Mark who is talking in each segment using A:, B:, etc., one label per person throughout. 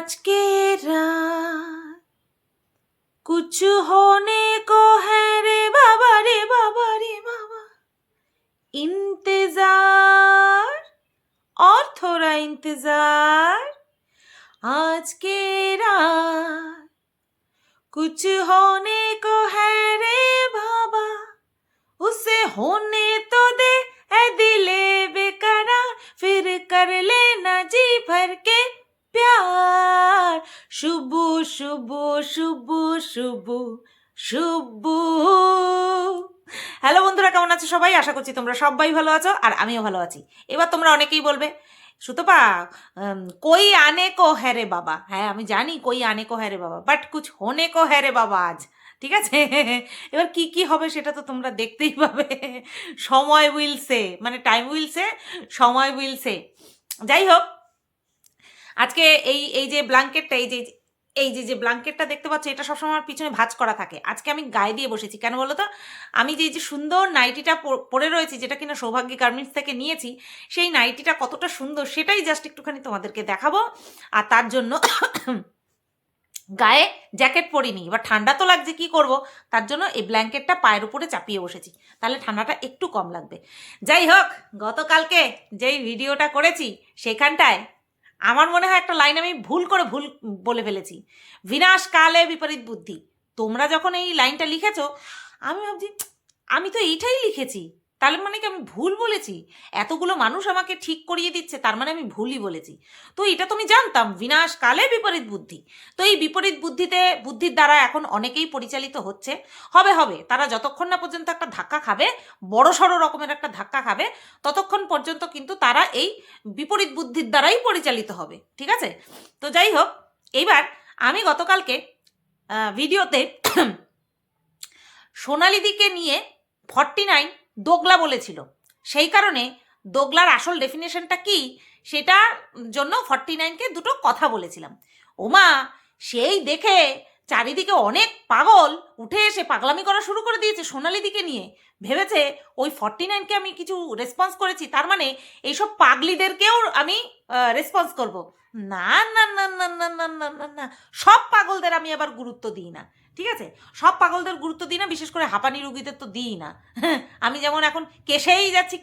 A: आज के रात कुछ होने को है रे बाबा रे बाबा रे बाबा। इंतजार और थोड़ा इंतजार। आज के रात कुछ होने को है रे बाबा, उसे होने तो दे ऐ दिले बेकरार, फिर कर लेना जी भर के प्यार। शुभु शुभु शुभु शुभु শুভু। হ্যালো বন্ধুরা, কেমন আছো সবাই? আশা করছি তোমরা সবাই ভালো আছো আর আমিও ভালো আছি। এবার তোমরা অনেকেই বলবে সুতপা কই আনে কো হ্যাঁ রে বাবা। হ্যাঁ আমি জানি কই আনে কো হ্যাঁ রে বাবা, বাট কুছ হোনে কো হ্যাঁ রে বাবা আজ। ঠিক আছে, এবার কি কি হবে সেটা তো তোমরা দেখতেই পাবে। সময় উইল সে, মানে টাইম উইল সে, সময় উইল সে। যাই হোক, আজকে এই এই যে ব্ল্যাঙ্কেটটা, এই যে ব্ল্যাঙ্কেটটা দেখতে পাচ্ছ, এটা সবসময় আমার পিছনে ভাঁজ করা থাকে। আজকে আমি গায়ে দিয়ে বসেছি, কেন বলো তো? আমি যে সুন্দর নাইটিটা পরে রয়েছি, যেটা কিনা সৌভাগ্য গার্মেন্টস থেকে নিয়েছি, সেই নাইটিটা কতটা সুন্দর সেটাই জাস্ট একটুখানি তোমাদেরকে দেখাবো। আর তার জন্য গায়ে জ্যাকেট পরিনি, এবার ঠান্ডা তো লাগছে, কি করব, তার জন্য এই ব্ল্যাঙ্কেটটা পায়ের উপরে চাপিয়ে বসেছি, তাহলে ঠান্ডাটা একটু কম লাগবে। যাই হোক, গতকালকে যেই ভিডিওটা করেছি সেখানটায় আমার মনে হয় একটা লাইন আমি ভুল বলে ফেলেছি, বিনাশ কালে বিপরীত বুদ্ধি। তোমরা যখন এই লাইনটা লিখেছো আমি ভাবছি আমি তো এইটাই লিখেছি, তাহলে মানে কি আমি ভুল বলেছি? এতগুলো মানুষ আমাকে ঠিক করিয়ে দিচ্ছে, তার মানে আমি ভুলই বলেছি। তো এটা তো আমি জানতাম, বিনাশ কালে বিপরীত বুদ্ধি। তো এই বিপরীত বুদ্ধির দ্বারা এখন অনেকেই পরিচালিত হচ্ছে, হবে তারা যতক্ষণ না পর্যন্ত একটা ধাক্কা খাবে, বড় সড়ো রকমের একটা ধাক্কা খাবে, ততক্ষণ পর্যন্ত কিন্তু তারা এই বিপরীত বুদ্ধির দ্বারাই পরিচালিত হবে। ঠিক আছে, তো যাই হোক, এইবার আমি গতকালকে ভিডিওতে সোনালিদিকে নিয়ে 49 দোগলা বলেছিল, সেই কারণে দোগলার আসল ডেফিনেশনটা কি সেটার জন্য 49কে দুটো কথা বলেছিলাম। ওমা, সেই দেখে চারিদিকে অনেক পাগল উঠে এসে পাগলামি করা শুরু করে দিয়েছে সোনালিদিকে নিয়ে। ভেবেছে ওই 49কে আমি কিছু রেসপন্স করেছি, তার মানে এইসব পাগলিদেরকেও আমি রেসপন্স করব। না না না না না না না না না, সব পাগলদের আমি আবার গুরুত্ব দিই না। ঠিক আছে, সব পাগলদের গুরুত্ব দিই না, বিশেষ করে হাঁপানি রুগীদের তো দিই না। আমি যেমন এখন কেশেই যাচ্ছি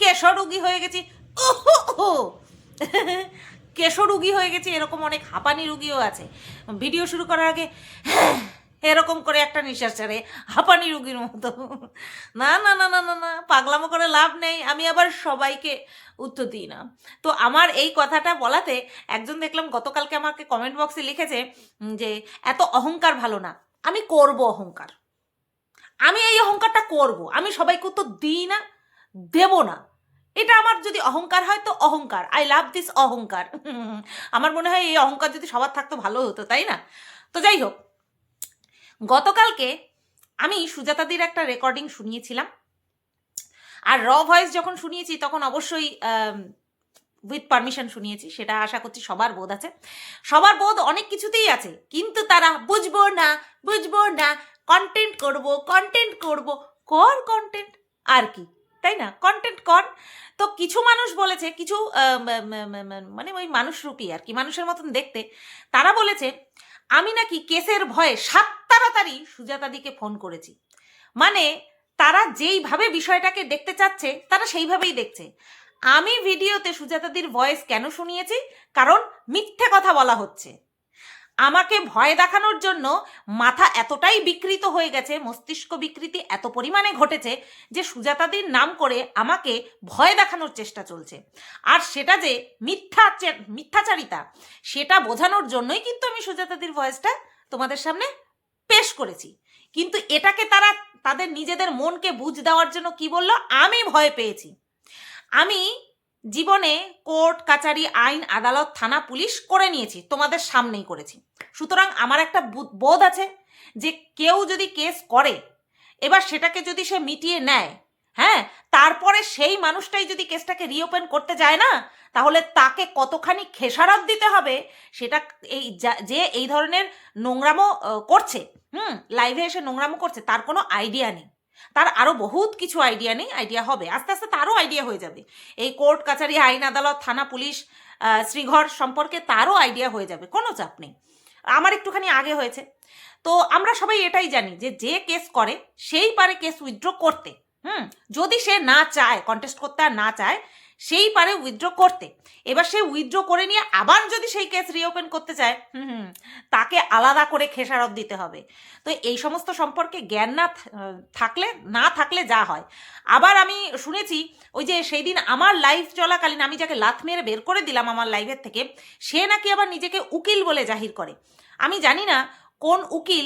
A: কেশো রুগী হয়ে গেছি, কেশো রুগী হয়ে গেছি, এরকম অনেক হাঁপানি রুগীও আছে। ভিডিও শুরু করার আগে এরকম করে একটা নিঃশ্বাস ছাড়ে, হাঁপানি রুগীর মতো। না না না না না না, পাগলামো করে লাভ নেই, আমি আবার সবাইকে উত্তর দিই না। তো আমার এই কথাটা বলাতে একজন দেখলাম গতকালকে আমাকে কমেন্ট বক্সে লিখেছে যে এত অহংকার ভালো না। আমি করব অহংকার, আমি এই অহংকারটা করব, আমি সবাইকে উত্তর দিই না, দেব না। এটা আমার যদি অহংকার হয় তো অহংকার, আই লাভ দিস অহংকার। আমার মনে হয় এই অহংকার যদি সবার থাকতো ভালো হতো, তাই না? তো যাই হোক, গতকালকে আমি সুজাতাদির একটা রেকর্ডিং শুনিয়েছিলাম, আর র ভয়েস যখন শুনিয়েছি তখন অবশ্যই উইথ পারমিশন শুনিয়েছি, সেটা আশা করছি সবার বোধ আছে। সবার বোধ অনেক কিছুতেই আছে, কিন্তু তারা বুঝবো না কন্টেন্ট করব কর কন্টেন্ট, আর কি, তাই না? কন্টেন্ট কর। তো কিছু মানুষ বলেছে, কিছু মানে ওই মানুষ রূপী আর কি, মানুষের মতন দেখতে, তারা বলেছে আমি নাকি কেসের ভয়ে তাড়াতাড়ি সুজাতাদিকে ফোন করেছি। মানে তারা যেইভাবে বিষয়টাকে দেখতে চাচ্ছে তারা সেইভাবেই দেখছে। আমি ভিডিওতে সুজাতাদির ভয়েস কেন শুনিয়েছি? কারণ মিথ্যে কথা বলা হচ্ছে, আমাকে ভয় দেখানোর জন্য মাথা এতটাই বিকৃত হয়ে গেছে, মস্তিষ্ক বিকৃতি এত পরিমাণে ঘটেছে যে সুজাতাদির নাম করে আমাকে ভয় দেখানোর চেষ্টা চলছে। আর সেটা যে মিথ্যাচারিতা সেটা বোঝানোর জন্যই কিন্তু আমি সুজাতাদির ভয়েসটা তোমাদের সামনে পেশ করেছি। কিন্তু এটাকে তারা তাদের নিজেদের মনকে বুঝ দেওয়ার জন্য কি বললো, আমি ভয় পেয়েছি। আমি জীবনে কোর্ট কাচারি আইন আদালত থানা পুলিশ করে নিয়েছি, তোমাদের সামনেই করেছি। সুতরাং আমার একটা বোধ আছে যে কেউ যদি কেস করে, এবার সেটাকে যদি সে মিটিয়ে নেয়, হ্যাঁ, তারপরে সেই মানুষটাই যদি কেসটাকে রিওপেন করতে যায় না, তাহলে তাকে কতখানি খেসারত দিতে হবে সেটা এই যে এই ধরনের নোংরামো করছে, লাইভে এসে নোংরামো করছে, তার কোনো আইডিয়া নেই। তার আরও বহুত কিছু আইডিয়া নেই, আইডিয়া হবে, আস্তে আস্তে তারও আইডিয়া হয়ে যাবে। এই কোর্ট কাছারি আইন আদালত থানা পুলিশ শ্রীঘর সম্পর্কে তারও আইডিয়া হয়ে যাবে, কোনো চাপ নেই। আমার একটুখানি আগে হয়েছে। তো আমরা সবাই এটাই জানি যে যে কেস করে সেই পারে কেস উইথড্র করতে। যদি সে না চায় কন্টেস্ট করতে আর না চায়, সেই পারে উইথড্র করতে। এবার সে উইথড্র করে নিয়ে আবার যদি সেই কেস রিওপেন করতে চায়, তাকে আলাদা করে খেসারত দিতে হবে। তো এই সমস্ত সম্পর্কে জ্ঞান না থাকলে যা হয়। আবার আমি শুনেছি ওই যে সেই দিন আমার লাইভ চলাকালীন আমি যাকে লাথ মেরে বের করে দিলাম আমার লাইভের থেকে, সে নাকি আবার নিজেকে উকিল বলে জাহির করে। আমি জানি না কোন উকিল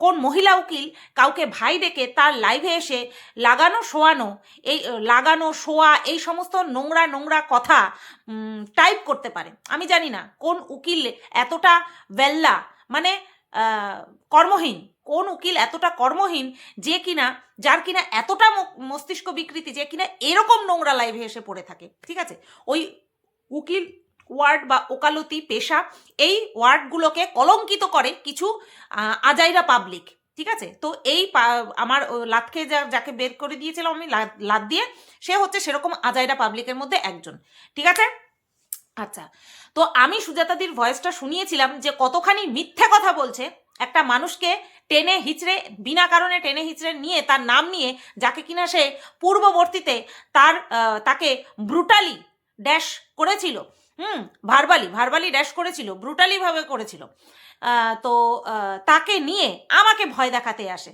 A: কোন মহিলা উকিল কাউকে ভাই ডেকে তার লাইভে এসে লাগানো শোয়া এই সমস্ত নোংরা কথা টাইপ করতে পারে। আমি জানি না কোন উকিল এতটা বেল্লা, মানে কর্মহীন, কোন উকিল এতটা কর্মহীন যার কিনা এতটা মস্তিষ্ক বিকৃতি, যে কিনা এরকম নোংরা লাইভে এসে পড়ে থাকে। ঠিক আছে, ওই উকিল ওয়ার্ড বা ওকালতি পেশা, এই ওয়ার্ডগুলোকে কলঙ্কিত করে কিছু আজাইরা পাবলিক। ঠিক আছে, তো এই আমার লাত খেয়ে যাকে বের করে দিয়েছিলাম আমি লাত দিয়ে, সে হচ্ছে সেরকম আজাইরা পাবলিকের মধ্যে একজন। ঠিক আছে, আচ্ছা। তো আমি সুজাতাদির ভয়েসটা শুনিয়েছিলাম যে কতখানি মিথ্যে কথা বলছে একটা মানুষকে টেনে হিচড়ে, বিনা কারণে টেনে হিচড়ে নিয়ে তার নাম নিয়ে, যাকে কিনা সে পূর্ববর্তীতে তাকে ব্রুটালি ড্যাশ করেছিল, ভার্বালি ড্যাশ করেছিল, ব্রুটালিভাবে করেছিল। তো তাকে নিয়ে আমাকে ভয় দেখাতে আসে।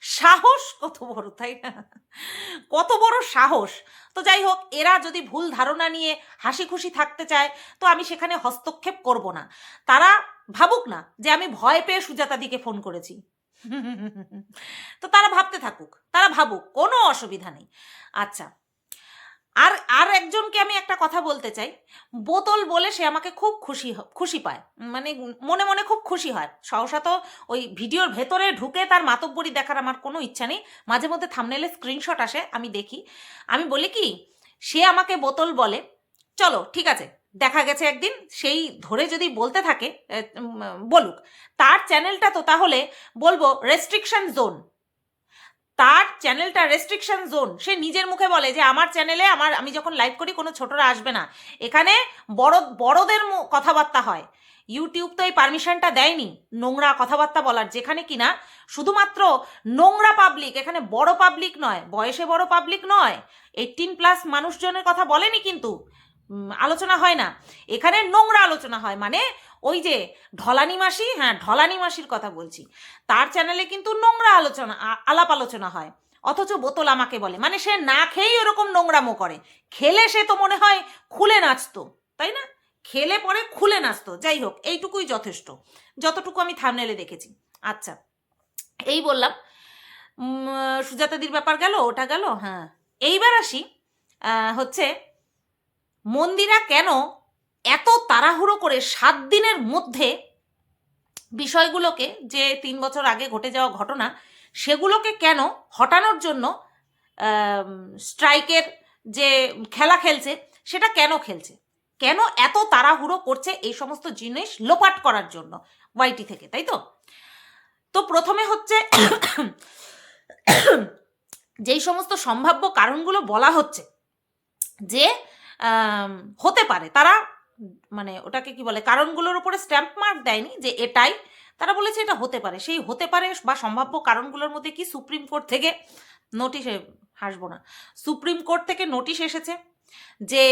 A: সাহস কত বড়, তাই না? কত বড় সাহস! তো যাই হোক, এরা যদি ভুল ধারণা নিয়ে হাসি খুশি থাকতে চায় তো আমি সেখানে হস্তক্ষেপ করব না। তারা ভাবুক না যে আমি ভয় পেয়ে সুজাতাদিকে ফোন করেছি। তো তারা ভাবতে থাকুক, তারা ভাবুক, কোনো অসুবিধা নেই। আচ্ছা, আর একজনকে আমি একটা কথা বলতে চাই। বোতল বলে সে আমাকে খুব খুশি পায়, মানে মনে মনে খুব খুশি হয়। সহসা তো ওই ভিডিওর ভেতরে ঢুকে তার মাতব্বরি দেখার আমার কোনো ইচ্ছা নেই। মাঝে মধ্যে থাম্বনেলে স্ক্রিনশট আসে, আমি দেখি। আমি বলি কি, সে আমাকে বোতল বলে, চলো ঠিক আছে, দেখা গেছে একদিন, সেই ধরে যদি বলতে থাকে বলুক। তার চ্যানেলটা তো তাহলে বলবো রেস্ট্রিকশন জোন। তার চ্যানেলটা রেস্ট্রিকশন জোন। সে নিজের মুখে বলে যে আমার চ্যানেলে আমি যখন লাইভ করি কোনো ছোটরা আসবে না, এখানে বড়দের কথাবার্তা হয়। ইউটিউব তো এই পারমিশনটা দেয়নি নোংরা কথাবার্তা বলার, যেখানে কিনা শুধুমাত্র নোংরা পাবলিক, এখানে বড় পাবলিক নয়, বয়সে বড় পাবলিক নয়, 18+ মানুষজনের কথা বলেনি কিন্তু আলোচনা হয় না। এখানে নোংরা আলোচনা হয়, মানে ওই যে ঢলানি মাসি, ঢলানি মাসির কথা বলছি, তার চ্যানেলে কিন্তু নোংরা আলাপ আলোচনা হয়। অথচ বোতল আমাকে বলে, মানে সে না খেয়েই ওরকম নোংরামো করে। খেলে সে তো মনে হয় খুলে নাচতো, তাই না? খেলে পরে খুলে নাচতো। যাই হোক, এইটুকুই যথেষ্ট, যতটুকু আমি থাম্বনেলে দেখেছি। আচ্ছা, এই বললাম, সুজাতাদির ব্যাপার গেল, ওটা গেল। হ্যাঁ, এইবার আসি হচ্ছে মন্দিরা কেন এত তাড়াহুড়ো করে 7 দিনের মধ্যে বিষয়গুলোকে, যে 3 বছর আগে ঘটে যাওয়া ঘটনা, সেগুলোকে কেন হটানোর জন্য স্ট্রাইকের যে খেলা খেলছে, সেটা কেন খেলছে, কেন এত তাড়াহুড়ো করছে এই সমস্ত জিনিস লোপাট করার জন্য ওয়াইটি থেকে, তাই তো? তো প্রথমে হচ্ছে যেই সমস্ত সম্ভাব্য কারণগুলো বলা হচ্ছে যে হতে পারে, তারা মানে ওটাকে কি বলে, কারণগুলোর উপরে স্ট্যাম্প মার্ক দেয়নি যে এটাই, তারা বলেছে এটা হতে পারে। সেই হতে পারে বা সম্ভাব্য কারণগুলোর মধ্যে কি, সুপ্রিম কোর্ট থেকে নোটিশ, হাসবো না, সুপ্রিম কোর্ট থেকে নোটিশ এসেছে যে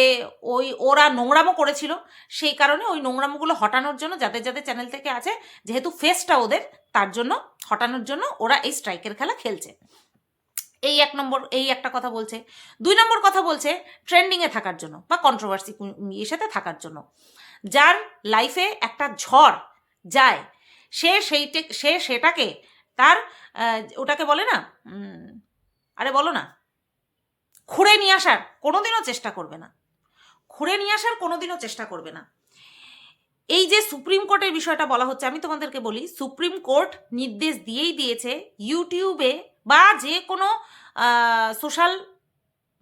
A: ওরা নোংরামো করেছিল, সেই কারণে ওই নোংরামোগুলো হটানোর জন্য যাদের যাদের চ্যানেল থেকে আছে, যেহেতু ফেসটা ওদের, তার জন্য হটানোর জন্য ওরা এই স্ট্রাইকের খেলা খেলছে। এই একটা কথা বলছে। 2 নম্বর কথা বলছে ট্রেন্ডিংয়ে থাকার জন্য বা কন্ট্রোভার্সি সাথে থাকার জন্য। যার লাইফে একটা ঝড় যায়, সে সেটাকে তার ওটাকে বলে না, আরে বলো না, খুঁড়ে নিয়ে আসার কোনোদিনও চেষ্টা করবে না। এই যে সুপ্রিম কোর্টের বিষয়টা বলা হচ্ছে, আমি তোমাদেরকে বলি, সুপ্রিম কোর্ট নির্দেশ দিয়েই দিয়েছে ইউটিউবে বা যে কোনো সোশ্যাল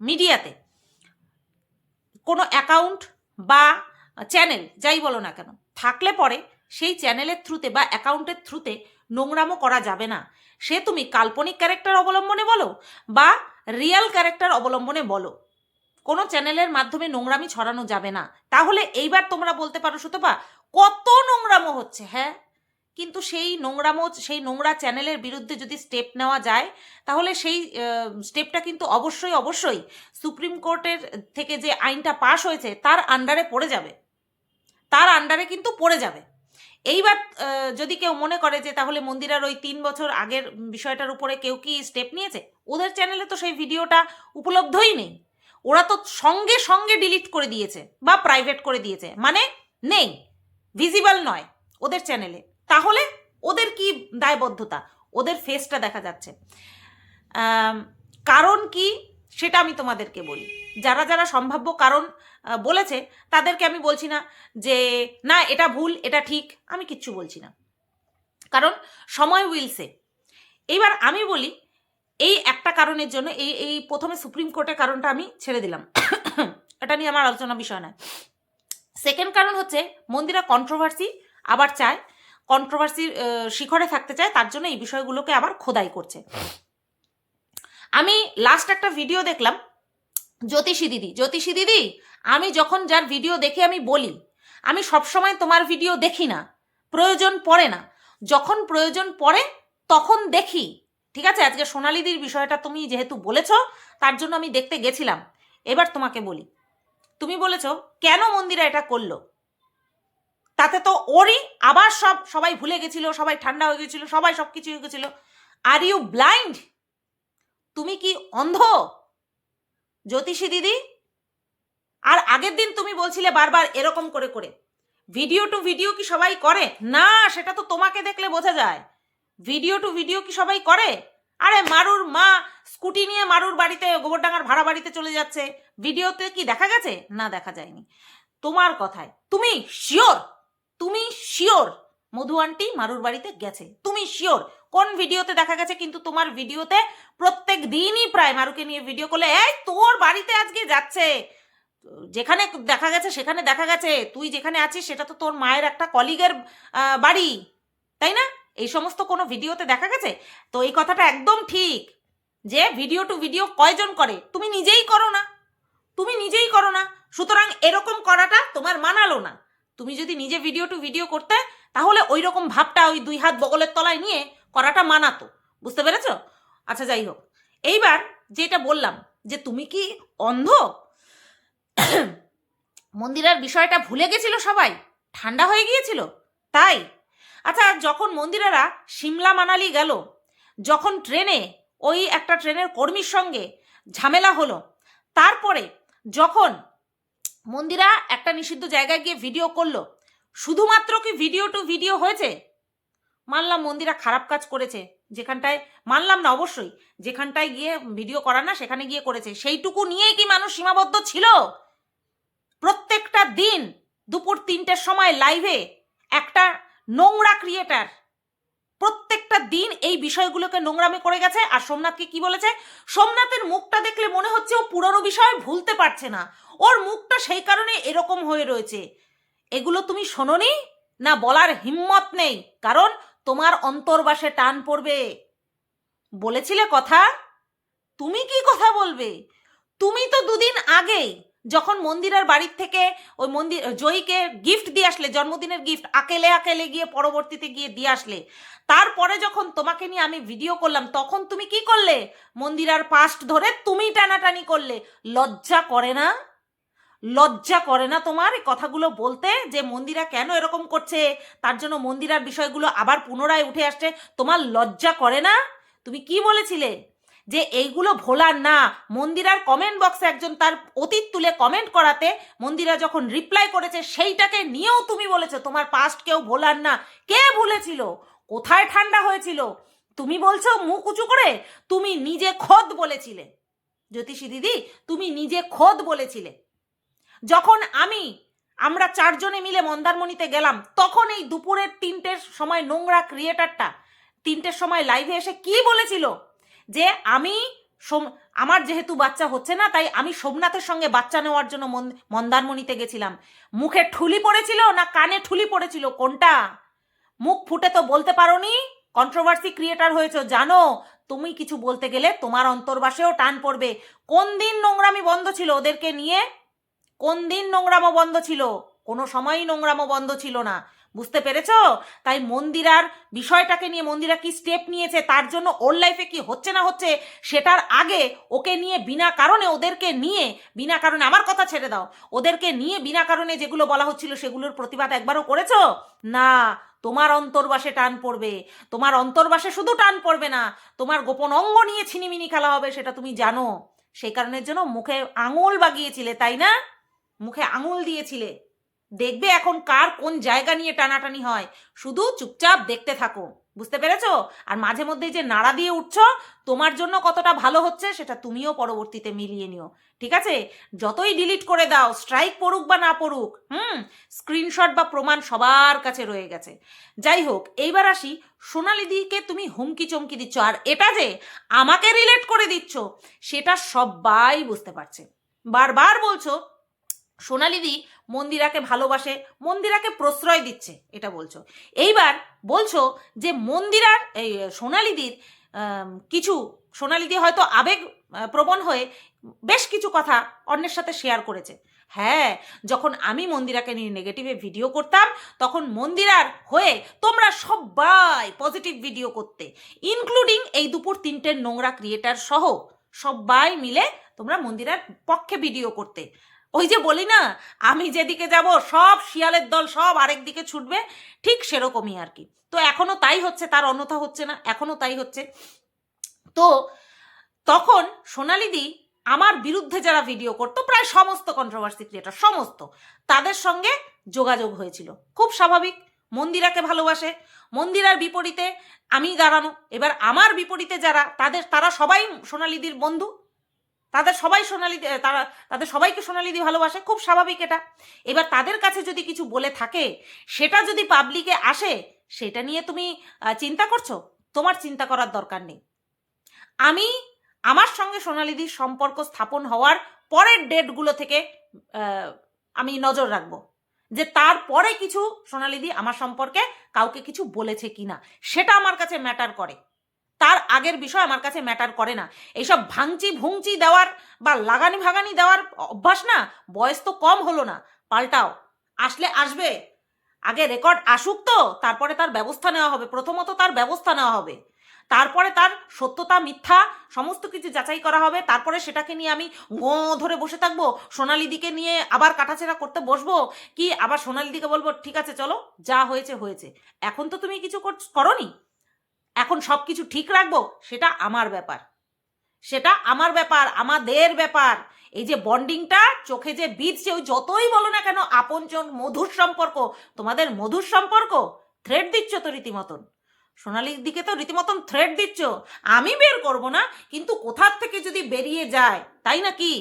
A: মিডিয়াতে কোনো অ্যাকাউন্ট বা চ্যানেল যাই বলো না কেন থাকলে পরে সেই চ্যানেলের থ্রুতে বা অ্যাকাউন্টের থ্রুতে নোংরামো করা যাবে না। সে তুমি কাল্পনিক ক্যারেক্টার অবলম্বনে বলো বা রিয়েল ক্যারেক্টার অবলম্বনে বলো, কোনো চ্যানেলের মাধ্যমে নোংরামি ছড়ানো যাবে না। তাহলে এইবার তোমরা বলতে পারো সুতপা কত নোংরামো হচ্ছে, হ্যাঁ, কিন্তু সেই নোংরা চ্যানেলের বিরুদ্ধে যদি স্টেপ নেওয়া যায় তাহলে সেই স্টেপটা কিন্তু অবশ্যই সুপ্রিম কোর্টের থেকে যে আইনটা পাশ হয়েছে তার আন্ডারে পড়ে যাবে, তার আন্ডারে কিন্তু পড়ে যাবে। এইবার যদি কেউ মনে করে যে তাহলে মন্দিরার ওই 3 বছর আগের বিষয়টার উপরে কেউ কি স্টেপ নিয়েছে, ওদের চ্যানেলে তো সেই ভিডিওটা উপলব্ধই নেই, ওরা তো সঙ্গে সঙ্গে ডিলিট করে দিয়েছে বা প্রাইভেট করে দিয়েছে, মানে নেই, ভিজিবল নয় ওদের চ্যানেলে। তাহলে ওদের কি দায়বদ্ধতা, ওদের ফেসটা দেখা যাচ্ছে। কারণ কি সেটা আমি তোমাদেরকে বলি, যারা যারা সম্ভাব্য কারণ বলেছে তাদেরকে আমি বলছি না যে না এটা ভুল এটা ঠিক, আমি কিচ্ছু বলছি না, কারণ সময় উইলসে। এইবার আমি বলি এই একটা কারণের জন্য এই প্রথমে সুপ্রিম কোর্টের কারণটা আমি ছেড়ে দিলাম, এটা নিয়ে আমার আলোচনা বিষয় নয়। সেকেন্ড কারণ হচ্ছে মন্দিরা কন্ট্রোভার্সি আবার চায়, কন্ট্রোভার্সির শিখরে থাকতে চায়, তার জন্য এই বিষয়গুলোকে আবার খোদাই করছে। আমি লাস্ট একটা ভিডিও দেখলাম জ্যোতিষী দিদি, আমি যখন যার ভিডিও দেখে আমি বলি আমি সবসময় তোমার ভিডিও দেখি না, প্রয়োজন পড়ে না, যখন প্রয়োজন পড়ে তখন দেখি, ঠিক আছে। আজকে সোনালিদির বিষয়টা তুমি যেহেতু বলেছ তার জন্য আমি দেখতে গেছিলাম। এবার তোমাকে বলি, তুমি বলেছ কেন মন্দিরা এটা করলো, তাতে তো ওরই আবার সবাই ভুলে গেছিল, সবাই ঠান্ডা হয়ে গেছিল, সবাই সব কিছু হয়ে গেছিল। আর ইউ ব্লাইন্ড, তুমি কি অন্ধ জ্যোতিষী দিদি? আর আগের দিন তুমি বলছিলে বারবার এরকম করে করে ভিডিও টু ভিডিও কি সবাই করে না, সেটা তো তোমাকে দেখলে বোঝা যায়। ভিডিও টু ভিডিও কি সবাই করে? আরে মারুর মা স্কুটি নিয়ে মারুর বাড়িতে গোবরডাঙ্গার ভাড়া বাড়িতে চলে যাচ্ছে, ভিডিওতে কি দেখা গেছে? না, দেখা যায়নি। তোমার কথায় তুমি শিওর মধু আন্টি মারুর বাড়িতে গেছে, তুমি শিওর? কোন ভিডিওতে দেখা গেছে? কিন্তু তোমার ভিডিওতে প্রত্যেক দিনই প্রায় মারুকে নিয়ে ভিডিও করলে এই তোর বাড়িতে আজকে যাচ্ছে, যেখানে দেখা গেছে সেখানে দেখা গেছে, তুই যেখানে আছিস সেটা তো তোর মায়ের একটা কলিগের বাড়ি, তাই না? এই সমস্ত কোনো ভিডিওতে দেখা গেছে? তো এই কথাটা একদম ঠিক যে ভিডিও টু ভিডিও কয়জন করে, তুমি নিজেই করো না, সুতরাং এরকম করাটা তোমার মানালো না। তুমি যদি নিজে ভিডিও টু ভিডিও করতে তাহলে ওই রকম ভাবটা ওই 2 হাত বগলের তলায় নিয়ে করাটা মানাতো, বুঝতে পেরেছ? আচ্ছা যাই হোক, এইবার যেটা বললাম যে তুমি কি অন্ধ, মন্দিরার বিষয়টা ভুলে গেছিল সবাই, ঠান্ডা হয়ে গিয়েছিল তাই। আচ্ছা যখন মন্দিরারা সিমলা মানালি গেল, যখন ট্রেনে ওই একটা ট্রেনের কর্মীর সঙ্গে ঝামেলা হলো, তারপরে যখন মন্দিরা একটা নিষিদ্ধ জায়গায় গিয়ে ভিডিও করলো, শুধুমাত্র কি ভিডিও টু ভিডিও হয়েছে? মানলাম মন্দিরা খারাপ কাজ করেছে, যেখানটায় মানলাম না, অবশ্যই যেখানটায় গিয়ে ভিডিও করার না সেখানে গিয়ে করেছে, সেইটুকু নিয়েই কি মানুষ সীমাবদ্ধ ছিল? প্রত্যেকটা দিন দুপুর 3টের সময় লাইভে একটা নোংরা ক্রিয়েটার প্রত্যেকটা দিন এই বিষয়গুলোকে নোংরামি করে গেছে। আর সোমনাথকে কি বলেছে? সোমনাথের মুখটা দেখলে মনে হচ্ছে ও পুরনো বিষয় ভুলতে পারছে না, ওর মুখটা সেই কারণে এরকম হয়ে রয়েছে। এগুলো তুমি শোনোনি না? বলার হিম্মত নেই, কারণ তোমার অন্তর্বাসে টান পড়বে। বলেছিলে কথা, তুমি কি কথা বলবে? তুমি তো 2 দিন আগেই যখন মন্দিরার বাড়ির থেকে ওই জয়ীকে গিফট দিয়ে আসলে, জন্মদিনের গিফট আকেলে গিয়ে পরবর্তীতে গিয়ে দিয়ে আসলে, তারপরে যখন তোমাকে নিয়ে আমি ভিডিও করলাম তখন তুমি কি করলে? মন্দিরার পাস্ট ধরে তুমি টানাটানি করলে। লজ্জা করে না তোমার এই কথাগুলো বলতে, যে মন্দিরা কেন এরকম করছে, তার জন্য মন্দিরার বিষয়গুলো আবার পুনরায় উঠে আসছে? তোমার লজ্জা করে না? তুমি কি বলেছিলে যে এইগুলো ভোলার না? মন্দিরার কমেন্ট বক্সে একজন তার অতীত তুলে কমেন্ট করাতে মন্দিরা যখন রিপ্লাই করেছে সেইটাকে নিয়েও তুমি বলেছো তোমার পাস্ট কেউ ভোলার না। কে ভুলেছিল? কোথায় ঠান্ডা হয়েছিল? তুমি বলছো মুখ উঁচু করে, তুমি নিজে খোদ বলেছিলে জ্যোতিষী দিদি, তুমি নিজে খোদ বলেছিলে। যখন আমরা 4 জনে মিলে মন্দারমণিতে গেলাম তখন এই দুপুরের 3টের সময় নোংরা ক্রিয়েটারটা 3টের সময় লাইভে এসে কি বলেছিল? যে আমার যেহেতু বাচ্চা হচ্ছে না তাই আমি সোমনাথের সঙ্গে বাচ্চা নেওয়ার জন্য মন্দারমণিতে গেছিলাম। মুখে ঠুলি পড়েছিল না কানে ঠুলি পড়েছিল, কোনটা? মুখ ফুটে তো বলতে পারোনি। কন্ট্রোভার্সি ক্রিয়েটার হয়েছো জানো, তুমি কিছু বলতে গেলে তোমার অন্তর্বাসেও টান পড়বে। কোন দিন নোংরামি বন্ধ ছিল ওদেরকে নিয়ে? কোন দিন নোংরামো বন্ধ ছিল? কোনো সময়ই নোংরামো বন্ধ ছিল না, বুঝতে পেরেছো? তাই মন্দিরার বিষয়টাকে নিয়ে মন্দিরা কি স্টেপ নিয়েছে, তার জন্য ওর লাইফে কি হচ্ছে না হচ্ছে সেটার আগে ওকে নিয়ে বিনা কারণে, ওদেরকে নিয়ে বিনা কারণে, আমার কথা ছেড়ে দাও, ওদেরকে নিয়ে বিনা কারণে যেগুলো বলা হচ্ছিল সেগুলোর প্রতিবাদ একবারও করেছো না? তোমার অন্তর্বাসে টান পড়বে, তোমার অন্তর্বাসে শুধু টান পড়বে না, তোমার গোপন অঙ্গ নিয়ে ছিনিমিনি খেলা হবে, সেটা তুমি জানো। সেই কারণের জন্য মুখে আঙুল বাগিয়েছিলে, তাই না? মুখে আঙুল দিয়েছিলে। দেখবে এখন কার কোন জায়গা নিয়ে টানাটানি হয়, শুধু চুপচাপ দেখতে থাকো, বুঝতে পেরেছো? আর মাঝে মধ্যে যে নাড়া দিয়ে উঠছো, তোমার জন্য কতটা ভালো হচ্ছে সেটা তুমিও পরবর্তীতে মিলিয়ে নিও, ঠিক আছে? যতই ডিলিট করে দাও, স্ট্রাইক পড়ুক বা না পড়ুক, স্ক্রিনশট বা প্রমাণ সবার কাছে রয়ে গেছে। যাই হোক, এইবার আসি, সোনালিদিকে তুমি হুমকি চমকি দিচ্ছ, আর এটা যে আমাকে রিলেট করে দিচ্ছ সেটা সবাই বুঝতে পারছে। বারবার বলছো সোনালিদি মন্দিরাকে ভালোবাসে, মন্দিরাকে প্রশ্রয় দিচ্ছে, এটা বলছো। এইবার বলছো যে মন্দিরার এই সোনালিদির কিছু, সোনালিদি হয়তো আবেগ প্রবণ হয়ে বেশ কিছু কথা অন্যের সাথে শেয়ার করেছে। হ্যাঁ, যখন আমি মন্দিরাকে নিয়ে নেগেটিভে ভিডিও করতাম তখন মন্দিরার হয়ে তোমরা সবাই পজিটিভ ভিডিও করতে, ইনক্লুডিং এই দুপুর 3টের নোংরা ক্রিয়েটার সহ সবাই মিলে তোমরা মন্দিরার পক্ষে ভিডিও করতে। ওই যে বলি না, আমি যেদিকে যাব সব শিয়ালের দল সব আরেক দিকে ছুটবে, ঠিক সেরকমই আর কি। তো এখনো তাই হচ্ছে, তার অন্যথা হচ্ছে না, এখনো তাই হচ্ছে। তো তখন সোনালিদি আমার বিরুদ্ধে যারা ভিডিও করতো, প্রায় সমস্ত কন্ট্রোভার্সি ক্রিয়েটর সমস্ত, তাদের সঙ্গে যোগাযোগ হয়েছিল, খুব স্বাভাবিক। মন্দিরাকে ভালোবাসে, মন্দিরার বিপরীতে আমি দাঁড়ানো, এবার আমার বিপরীতে যারা তারা সবাই সোনালিদির বন্ধু, তাদের সবাইকে সোনালিদি ভালোবাসে, খুব স্বাভাবিক এটা। এবার তাদের কাছে যদি কিছু বলে থাকে, সেটা যদি পাবলিকে আসে, সেটা নিয়ে তুমি চিন্তা করছো? তোমার চিন্তা করার দরকার নেই। আমার সঙ্গে সোনালিদির সম্পর্ক স্থাপন হওয়ার পরের ডেটগুলো থেকে আমি নজর রাখবো যে তারপরে কিছু সোনালিদি আমার সম্পর্কে কাউকে কিছু বলেছে কিনা, সেটা আমার কাছে ম্যাটার করে। তার আগের বিষয় আমার কাছে ম্যাটার করে না। এইসব ভাঙচি ভুংচি দেওয়ার বা লাগানি ভাগানি দেওয়ার অভ্যাস না, বয়স তো কম হলো না, পাল্টাও। আসলে আসবে, আগে রেকর্ড আসুক, তো তারপরে তার ব্যবস্থা নেওয়া হবে। প্রথমত তার ব্যবস্থা নেওয়া হবে, তারপরে তার সত্যতা মিথ্যা সমস্ত কিছু যাচাই করা হবে, তারপরে সেটাকে নিয়ে আমি ধরে বসে থাকবো, সোনালিদিকে নিয়ে আবার কাটাছেড়া করতে বসবো, কি আবার সোনালিদিকে বলবো ঠিক আছে চলো যা হয়েছে হয়েছে। এখন তো তুমি কিছু করনি, এখন সব কিছু ঠিক রাখবো, সেটা আমার ব্যাপার, সেটা আমার ব্যাপার, আমাদের ব্যাপার। এই যে বন্ডিংটা চোখে যে বিঁধছে, ওই যতই বলো না কেন আপনজন মধুর সম্পর্ক, তোমাদের মধুর সম্পর্ক, থ্রেড দিচ্ছ তো রীতিমতন, সোনালির দিকে তো রীতিমতন থ্রেড দিচ্ছ। আমি বের করব না, কিন্তু কোথার থেকে যদি বেরিয়ে যায়, তাই না কি,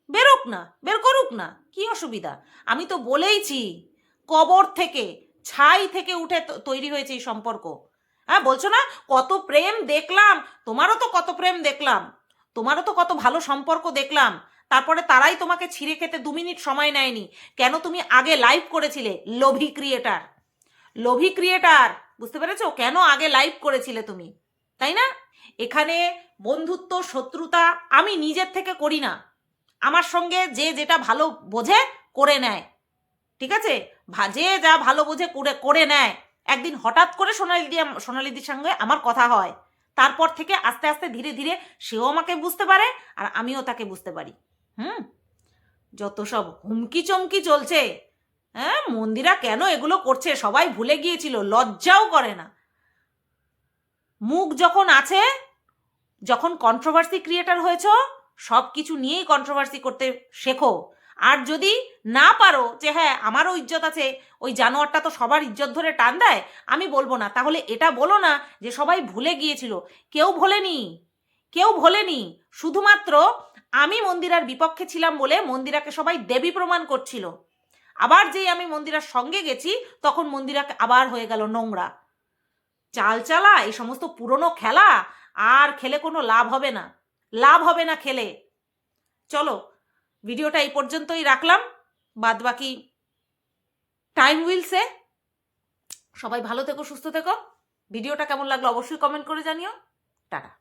A: বেরোক না, বের করুক না, কি অসুবিধা? আমি তো বলেইছি, কবর থেকে ছাই থেকে উঠে তৈরি হয়েছে এই সম্পর্ক। হ্যাঁ, বলছো না কত প্রেম দেখলাম, তোমারও তো কত প্রেম দেখলাম, তোমারও তো কত ভালো সম্পর্ক দেখলাম, তারপরে তারাই তোমাকে ছিঁড়ে খেতে 2 মিনিট সময় নেয়নি কেন? তুমি আগে লাইভ করেছিলে, লোভী ক্রিয়েটার, লোভী ক্রিয়েটার, বুঝতে পেরেছো? কেন আগে লাইভ করেছিলে তুমি, তাই না? এখানে বন্ধুত্ব শত্রুতা আমি নিজের থেকে করি না, আমার সঙ্গে যে যেটা ভালো বোঝে করে নেয়, ঠিক আছে? যে যা ভালো বোঝে করে নেয়। একদিন হঠাৎ করে সোনালিদির সঙ্গে আমার কথা হয়, তারপর থেকে আস্তে আস্তে ধীরে ধীরে সেও আমাকে বুঝতে পারে আর আমিও তাকে বুঝতে পারি। যত সব হুমকি চমকি চলছে, হ্যাঁ, মন্দিরা কেন এগুলো করছে সবাই ভুলে গিয়েছিল, লজ্জাও করে না। মুখ যখন আছে, যখন কন্ট্রোভার্সি ক্রিয়েটার হয়েছ, সব কিছু নিয়েই কন্ট্রোভার্সি করতে শেখো। আর যদি না পারো যে হ্যাঁ আমারও ইজ্জত আছে, ওই জানোয়ারটা তো সবার ইজ্জত ধরে টান দেয়, আমি বলবো না, তাহলে এটা বলো না যে সবাই ভুলে গিয়েছিল। কেউ ভোলেনি, কেউ ভোলেনি, শুধুমাত্র আমি মন্দিরার বিপক্ষে ছিলাম বলে মন্দিরাকে সবাই দেবী প্রমাণ করছিল। আবার যেই আমি মন্দিরার সঙ্গে গেছি তখন মন্দিরাকে আবার হয়ে গেল নোংরা। চাল চালা এই সমস্ত পুরনো খেলা আর খেলে কোনো লাভ হবে না, লাভ হবে না খেলে। চলো ভিডিওটা এই পর্যন্তই রাখলাম, বাদ বাকি টাইম উইল সে। সবাই ভালো থেকো, সুস্থ থেকো। ভিডিওটা কেমন লাগলো অবশ্যই কমেন্ট করে জানিও। টাটা।